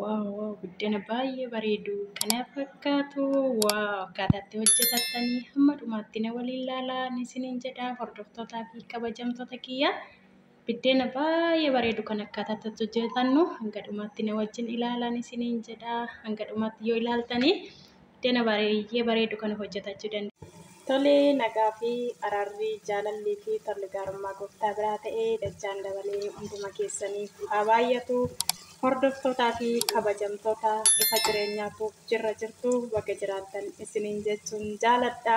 Wow, biddeen baay'ee bareedu. Kana fakkaatu akkaataa itti hojjetattanii hamma dhumaatti na waliin ilaalaa isiniin jedha hordoftootaa fi kabajamtoota kiyya. Biddeen baay'ee bareedu kan akkaataa itti hojjetannu hanga dhumaatti na wajjin ilaalaa isiniin jedha. Hanga dhumaatti yoo ilaaltanii biddeen baay'ee bareedu kan hojjetachuu dandeenya. Tolee, nagaa fi araarri jaalallii fi tolli gaarummaa gooftaa biraa ta'ee dachaan dabalee hunduma keessaniif haa baay'atu. Hordoftootaa fi kabajamtoota ifa jireenyaatuuf jirra jirtu bakka jiraattan isiniin jechuun jaaladha.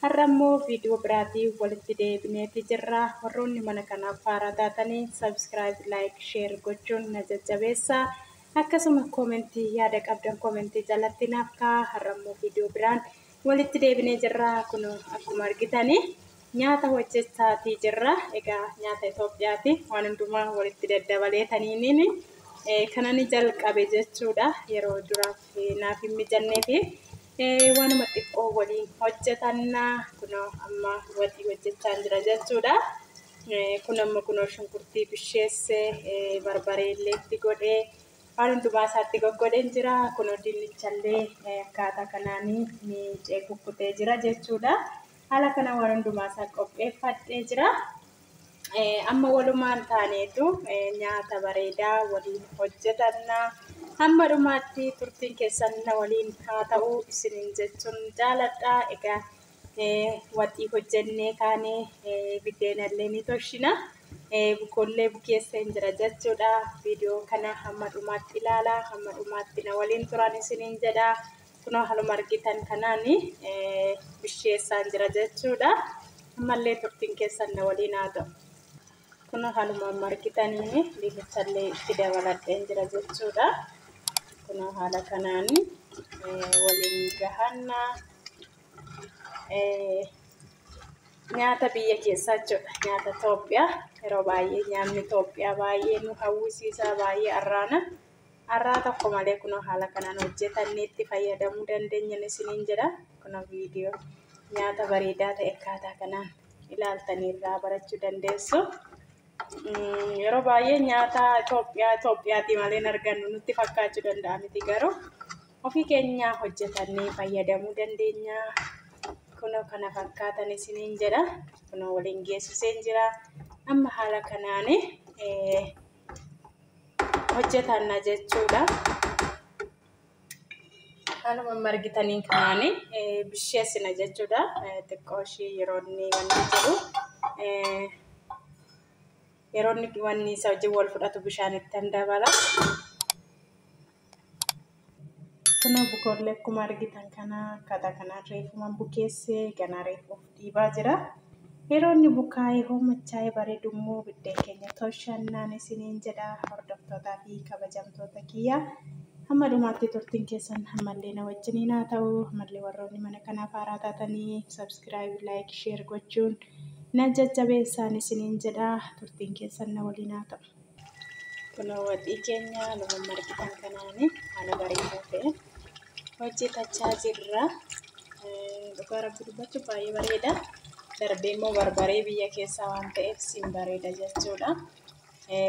Har'a immoo viidiyoo biraatiin walitti deebineeti jirra. Warroonni mana kanaaf haaraa taatanii subscribe, like, share gochuun na jajjabeessa. Akkasuma koomentii yaada qabdan koomentii jalatti naaf kaa'aa. Har'a immoo viidiyoo biraan walitti deebinee jirra. Kun akkuma argitanii nyaata hojjechaatii jirra. Egaa nyaata Itoophiyaati. Waan hundumaa walitti daddabaleetaniin kanani jalqabe jechuudha. Yeroo duraaf naaf hin mijannee fi waanuma xiqqoo waliin hojjetanna. Kunoo amma waxii hojjechaa jira jechuudha. Kun amma kunoo shunkurtii bisheessee barbaree illee itti godhee waan hundumaa isaatti goggodheen jira. Kunoo dinnichallee akkaataa kanaanii miicee kukkutee jira jechuudha. Haala kana waan hundumaa isaa qopheeffadhee jira. Amma walumaan taaneetu nyaata bareedaa waliin hojjetanna. Hamma dhumaatti turtiin keessan na waliin haa ta'u isiniin jechuun jaaladha. Egaa waxii hojjennee kaanee biddeenallee ni tolchina. Bukoollee bukeessee jira jechuudha. Viidiyoo kana hamma dhumaatti ilaalaa. Hamma dhumaatti na waliin turan isiniin jedha. Kunoo haaluma argitan kanaani bisheessaa jira jechuudha. Ammallee turtiin keessan na waliin haa ta'u. Kunoo haaluma argitanii dinnichallee itti dabaladheen jira jechuudha. Kunoo haala kanaanii waliin gahanna. Nyaata biyya keessaa jechuudha. Nyaata Itoophiyaa yeroo baay'ee nyaanni Itoophiyaa baay'ee nu hawwisiisa baay'ee arraana. Arraa tokko malee kunoo haala kanaan hojjetannee itti fayyadamuu dandeenya isiniin jedha. Kunoo viidiyoo nyaata bareedaa ta'e akkaataa kanaan ilaaltanii irraa barachuu dandeessu. Yeroo baay'ee nyaata Itoophiyaati malee argannu nutti fakkaachuu danda'a miti garuu ofii keenya hojjetannee fayyadamuu dandeenya. Kunoo kana fakkaatan isiniin jedha. Kunoo waliin geessiseen jira. Amma haala kanaan hojjetanna jechuudha. Haaluma argitanii kanaan bisheessina jechuudha. Xiqqoo ishee yeroo inni wanni jiru yeroo inni wanni isa wajjin wal fudhatu bishaan itti dabala. Kunoo bukoollee akkuma argitan kana akkaataa kanaan reefumaan bukeessee ganaa reefuuf dhiibaa jira. Yeroo inni bukaa'ee hoomachaa'ee bareedu immoo biddeen keenya tolchannaan isiniin jedha. Hordoftootaa fi kabajamtoota kiyya. Hamma dhumaatti turtiin keessan ammallee na wajjiniin haa ta'u. Ammallee warroonni mana kanaaf haaraa taatanii subscribe, like, share gochuun na jajjabeessaan isiniin jedha. Turtiin keessan na waliin haa ta'u. Kunoo waxii keenya lama argitan kanaanii haala bareedaa ta'e hojjetachaa jirra. Dhugaa rabbi dubbachuu baay'ee bareeda. Darbee immoo barbaree biyya keessaa waan ta'eef siin bareeda jechuudha.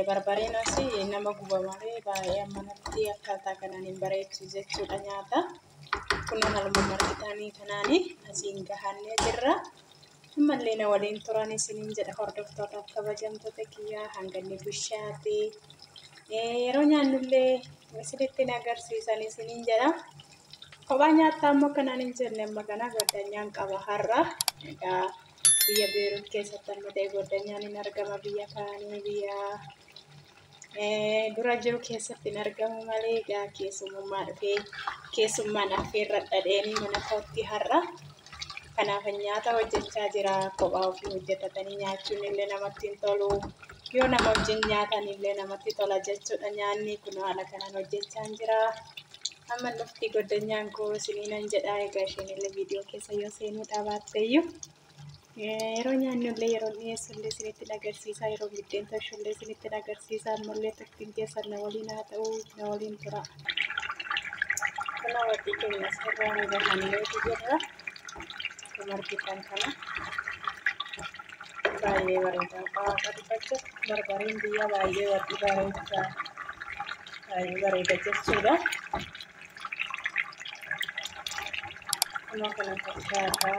Barbareen asii nama guba malee baay'ee ammanatti akkaataa kanaan hin bareechu jechuudha nyaata. Kunoo haaluma argitanii kanaanii asiin gahannee jirra. Ammallee na waliin turan isiniin jedha hordoftootaaf kabajamtoota kiyyaa hanga inni bishaatee. Yeroo nyaannullee isinitti agarsiisan isiniin jedha. Kophaa nyaattaa ammoo kanaan hin jenne amma kana goddanyaan qaba har'a. Egaa biyya Beeruut keessatti amma ta'e goddanyaan hin argama biyya kaanii biyya dura jiru keessatti hin argamu malee egaa keessummaa dhufee keessummaan affeerra dhadheenii mana kootti har'a. Kanaaf nyaata hojjechaa jira. Kophaa ofii hojjetatanii nyaachuun illee namatti hin tolu. Yoo nama wajjin nyaatan illee namatti tola jechuudha nyaanni. Kunoo haala kanaan hojjechaa jira. Amma lufti goddanyaan koo isiniinan jedha. Egaa isheen illee viidiyoo keessa yoo seenuu dhaabatteeyyuu yeroo nyaannullee yeroo dhiyeessullee isinitti agarsiisa. Yeroo biddeen tolchullee isinitti agarsiisa. Ammallee turtiin keessan na waliin haa ta'u na waliin tura. Kunoo waxii keenya sirraan gahanneetu jirra. Akkuma argitan kana baay'ee bareeda. Waaqa dubbachuuf barbareen biyya baay'ee waxii bareedaa baay'ee bareeda jechuudha. Kunoo kana fakkaata.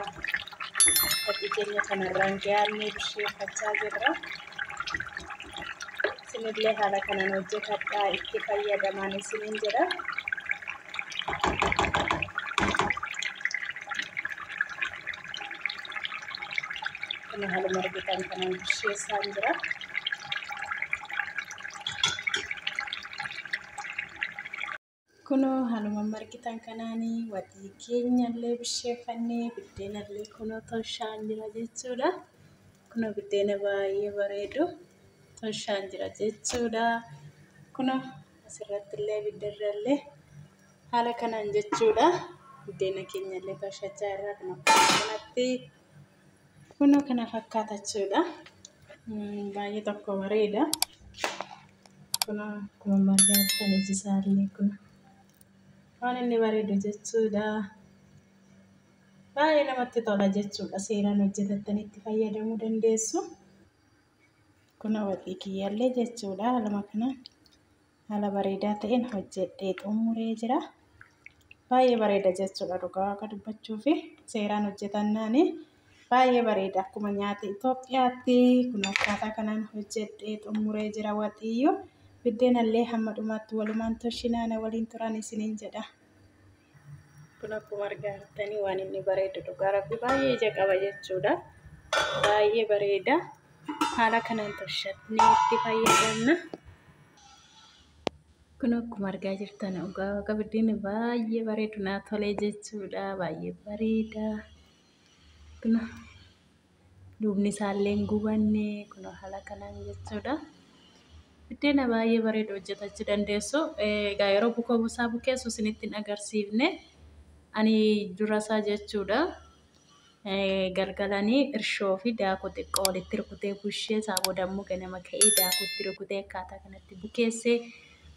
Fakkii keenya kanarraan gahaannee bisheeffachaa jirra. Isinillee haala kanaan hojjetadhaa itti fayyadamaan isiniin jedha. Kun haaluma argitan kanaan bisheessaan jira. Kunoo haaluma argitan kanaanii waxii keenyallee bisheeffannee biddeenallee kunoo toshaan jira jechuudha. Kunoo biddeena baay'ee bareedu toshaan jira jechuudha. Kunoo asirrattillee biddeerrallee haala kanaan jechuudha. Biddeena keenyallee toshachaa irraa kanatti kunoo kana fakkaata jechuudha. Baay'ee tokko bareeda. Kunoo akkuma margaan ijisaallee kun waan inni bareedu jechuudha. Baay'ee namatti tola jechuudha. Seeraan hojjetattanitti fayyadamuu dandeessu. Kunoo waxii kiyyallee jechuudha. Haaluma kanaan haala bareedaa ta'een hojjedhee xumuree jira. Baay'ee bareeda jechuudha. Dhugaa akka dubbachuu fi seeraan hojjetannaani baay'ee bareeda. Akkuma nyaata Itoophiyaatti kun akkaataa kanaan hojjedhee xumuree jira waxiyyuu. Biddeenallee hamma dhumaatti walumaan toshinaan waliin turan isiniin jedha. Kun akkuma argaa jirtanii waan inni bareedu dhugaa rabbi baay'ee ija qaba jechuudha. Baay'ee bareeda. Haala kanaan toshatnee itti fayyadamna. Kun akkuma argaa jirtan dhugaa akka biddeenni baay'ee bareedu naa tolee jechuudha. Baay'ee bareeda. Kun duubni isaallee hin gubanne kun haala kanaan jechuudha. Biddeena baay'ee bareedu hojjetachuu dandeessu. Egaa yeroo buka buusaa bukeessu isinitti hin agarsiifne. Ani durasaa jechuudha. Galgalanii irshoo fi daakuu xiqqoo walitti rukutee bushee isaa booda immoo ganama ka'ee daakuutti rukutee akkaataa kanatti bukeessee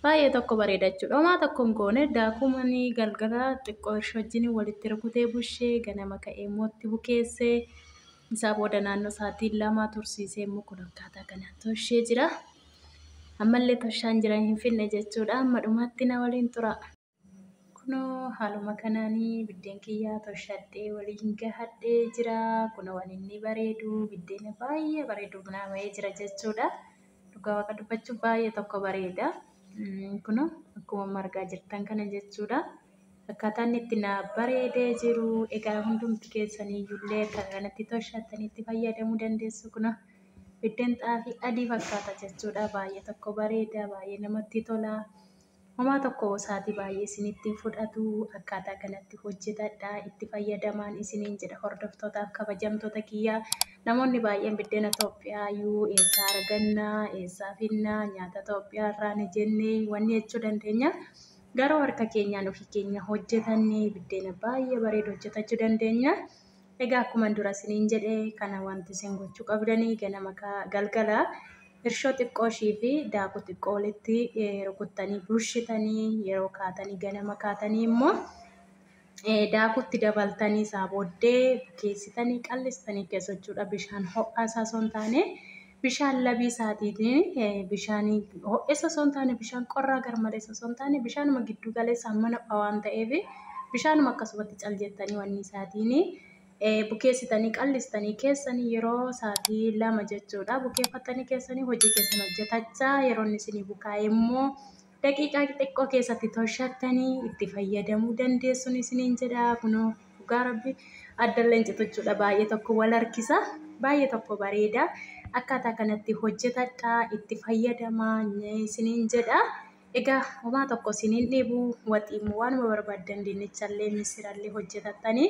baay'ee tokko bareeda jechuudha. Homaa tokko hin goone daakumanii galgala xiqqoo irshoo wajjin walitti rukutee bushee ganama ka'ee immoo itti bukeessee isaa booda naannoo sa'aatii 2 tursiisee immoo kun akkaataa kanaan toshee jira. Ammallee toshaan jira hin finne jechuudha. Amma dhumaatti na waliin tura. Kunoo haaluma kanaanii biddeen kiyyaa toshadhee waliin gahadhee jira. Kunoo waan inni bareedu biddeena baay'ee bareedu naa bahee jira jechuudha. Dhugaa waaqa dubbachuuf baay'ee tokko bareeda. Kunoo akkuma argaa jirtan kana jechuudha. Akkaataan itti naa bareedee jiru. Egaa hundumti keessaniyyuullee kanatti toshattanii itti fayyadamuu dandeessu. Kunoo biddeen xaafii adii fakkaata jechuudha. Baay'ee tokko bareeda. Baay'ee namatti tola. Homaa tokko isaatii baay'ee isinitti fudhatu. Akkaataa kanatti hojjetadhaa itti fayyadamaan isiniin jedha hordoftootaaf kabajamtoota kiyyaa. Namoonni baay'een biddeena Itoophiyaayyuu eessaa argannaa eessaa finnaa nyaata Itoophiyaa irraa ni jennee wanni jechuu dandeenya. Garuu harka keenyaan ofii keenya hojjetannee biddeena baay'ee bareedu hojjetachuu dandeenya. Egaa akkuma dura isiniin jedhee kana wanti isin gochuu qabdanii ganama galgala irshoo xiqqoo fi daakuu xiqqoo walitti rukuttanii bushitanii yeroo kaatanii ganama kaatanii immoo daakuutti dabaltanii isaa booddee bukeessitanii qal'istanii keessa jechuudha. Bishaan ho'aa isaa osoo hin taane bishaan labii isaatiin bishaan ho'isa osoo hin taane bishaan qorraa garmaleessa osoo hin taane bishaanuma giddu galeessa mana waan ta'eef bishaanuma akkasumatti caljettanii wanni isaatiin bukeessitanii qal'istanii keessanii yeroo sa'aatii 2 jechuudha. Bukeeffatanii keessanii hojii keessan hojjetachaa yeroo isinii bukaa'e immoo daqiiqaa xiqqoo keessatti toshattanii itti fayyadamuu dandeessuun isiniin jedha. Kunoo dhugaa rabbi addallee jechuudha. Baay'ee tokko wal harkisa. Baay'ee tokko bareeda. Akkaataa kanatti hojjetadhaa itti fayyadamaa isiniin jedha. Egaa homaa tokko isiniin dhibu waxiin waanuma barbaadan dinnichallee misirallee hojjetattanii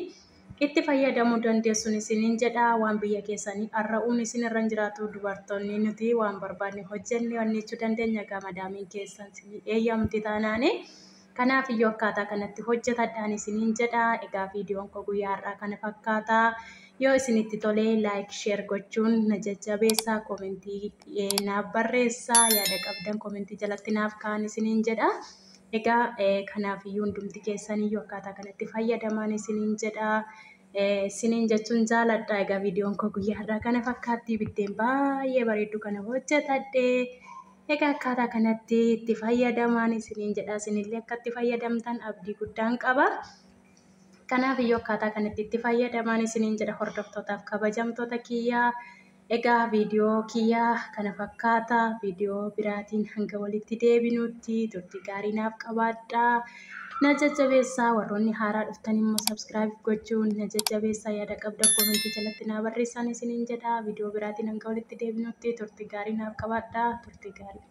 itti fayyadamuu dandeessuun isiniin jedha. Waan biyya keessanii arra'uun isin irra jiraatu dubartoonni nuti waan barbaadne hojjenne wanni jechuu dandeenya. Gamadaamiin keessan eeyyamti taanaani. Kanaaf iyyuu akkaataa kanatti hojjetadhaan isiniin jedha. Egaa viidiyoon koo guyyaa har'aa kana fakkaata. Yoo isinitti tolee laayik sheer gochuun na jajjabeessaa komentii naaf barreessaa yaada qabdan komentii jalatti naaf kaa'aa isiniin jedha. Egaa kanaaf iyyuu hundumti keessaniyyuu akkaataa kanatti fayyadamaan isiniin jedha. Isiniin jechuun jaaladha. Egaa viidiyoon koo guyyaa har'aa kana fakkaatti biddeen baay'ee bareedu kana hojjetadhee Egaa akkaataa kanatti itti fayyadamaan isiniin jedha. Isinillee akka itti fayyadamtan abdii guddaan qaba. Kanaaf iyyuu akkaataa kanatti itti fayyadamaan isiniin jedha hordoftootaaf kabajamtoota kiyyaa. Egaa viidiyoo kiyyaa kana fakkaata. Viidiyoo biraatiin hanga walitti deebinutti turtii gaarii naaf qabaadhaa. Na jajjabeessaa warroonni haaraa dhuftan immoo subscribe gochuun na jajjabeessaa yaada qabda komentii jalatti naa barreessaa isiniin jedha. Viidiyoo biraatiin hanga walitti deebinutti turtii gaarii naaf qabaadhaa. Turtii gaarii.